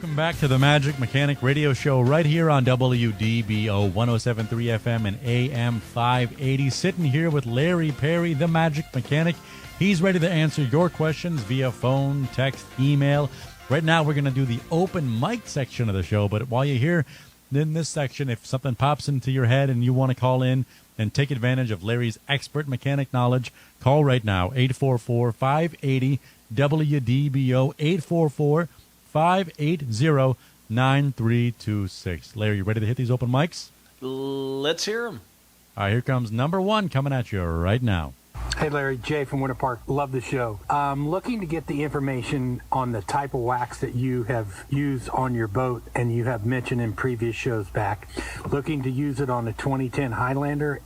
Welcome back to the Magic Mechanic Radio Show right here on WDBO 107.3 FM and AM 580. Sitting here with Larry Perry, the Magic Mechanic. He's ready to answer your questions via phone, text, email. Right now we're going to do the open mic section of the show, but while you're here in this section, if something pops into your head and you want to call in and take advantage of Larry's expert mechanic knowledge, call right now, 844-580-WDBO, 844-580-9326. Larry, you ready to hit these open mics? Let's hear them. All right, here comes number one coming at you right now. Hey, Larry, Jay from Winter Park. Love the show. I'm looking to get the information on the type of wax that you have used on your boat and you have mentioned in previous shows back. Looking to use it on a 2010 Highlander,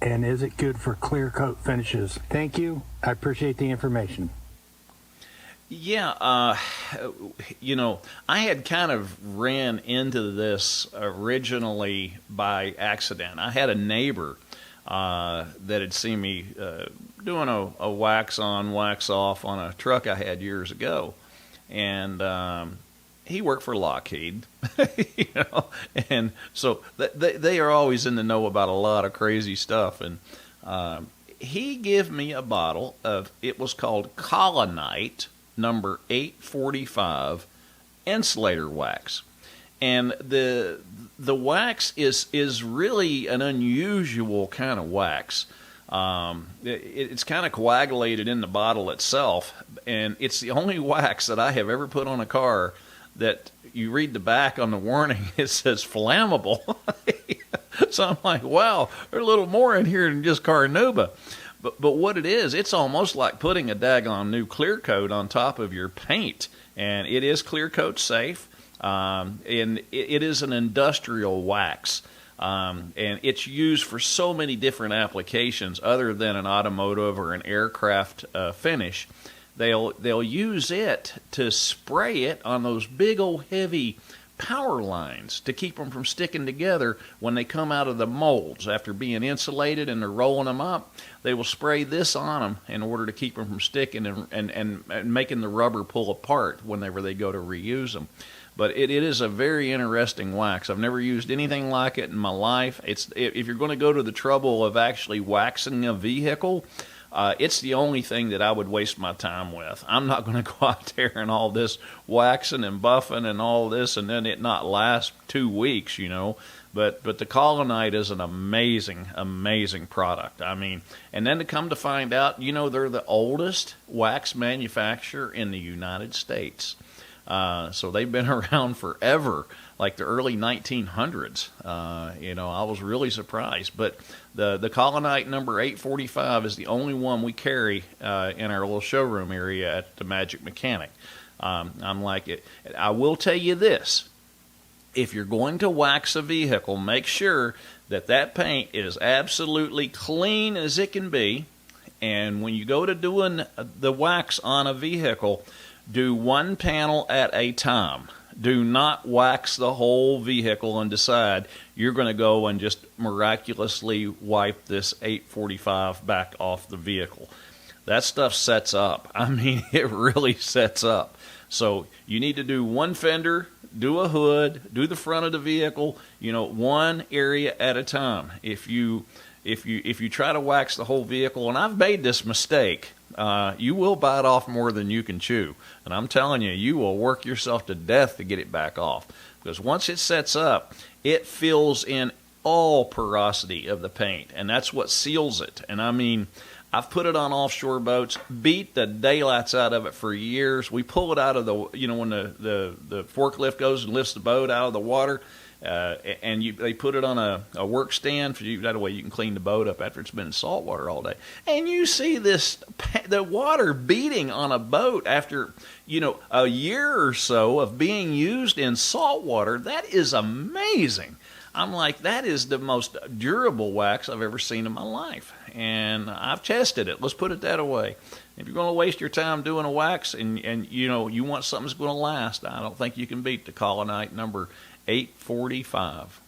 and is it good for clear coat finishes? Thank you. I appreciate the information. Yeah, I had kind of ran into this originally by accident. I had a neighbor that had seen me doing a wax on, wax off on a truck I had years ago, and he worked for Lockheed, and so they are always in the know about a lot of crazy stuff. And he gave me a bottle of, it was called Colonite number 845 insulator wax. And the wax is really an unusual kind of wax. It's kind of coagulated in the bottle itself, and it's the only wax that I have ever put on a car that you read the back on the warning, it says flammable. So I'm like, wow, there's a little more in here than just carnauba. But what it is, it's almost like putting a daggone new clear coat on top of your paint. And it is clear coat safe. And it is an industrial wax. And it's used for so many different applications other than an automotive or an aircraft finish. They'll use it to spray it on those big old heavy power lines to keep them from sticking together when they come out of the molds. After being insulated and they're rolling them up, they will spray this on them in order to keep them from sticking and making the rubber pull apart whenever they go to reuse them. But it is a very interesting wax. I've never used anything like it in my life. If you're going to go to the trouble of actually waxing a vehicle, it's the only thing that I would waste my time with. I'm not going to go out there and all this waxing and buffing and all this and then it not last 2 weeks, But the Colonite is an amazing, amazing product. I mean, and then to come to find out, they're the oldest wax manufacturer in the United States. So they've been around forever, like the early 1900s. I was really surprised. But the Colonite number 845 is the only one we carry in our little showroom area at the Magic Mechanic. I'm like it. I will tell you this. If you're going to wax a vehicle, make sure that paint is absolutely clean as it can be. And when you go to doing the wax on a vehicle, do one panel at a time. Do not wax the whole vehicle and decide you're going to go and just miraculously wipe this 845 back off the vehicle. That stuff sets up. I mean, it really sets up. So you need to do one fender, do a hood, do the front of the vehicle, one area at a time. If you try to wax the whole vehicle, and I've made this mistake, you will bite off more than you can chew. And I'm telling you, you will work yourself to death to get it back off. Because once it sets up, it fills in all porosity of the paint. And that's what seals it. And I mean, I've put it on offshore boats, beat the daylights out of it for years. We pull it out of the, when the forklift goes and lifts the boat out of the water. And they put it on a work stand for you. That way you can clean the boat up after it's been in salt water all day. And you see the water beating on a boat after, a year or so of being used in salt water. That is amazing. I'm like, that is the most durable wax I've ever seen in my life. And I've tested it. Let's put it that way. If you're going to waste your time doing a wax and you want something that's going to last, I don't think you can beat the Colonite number 845.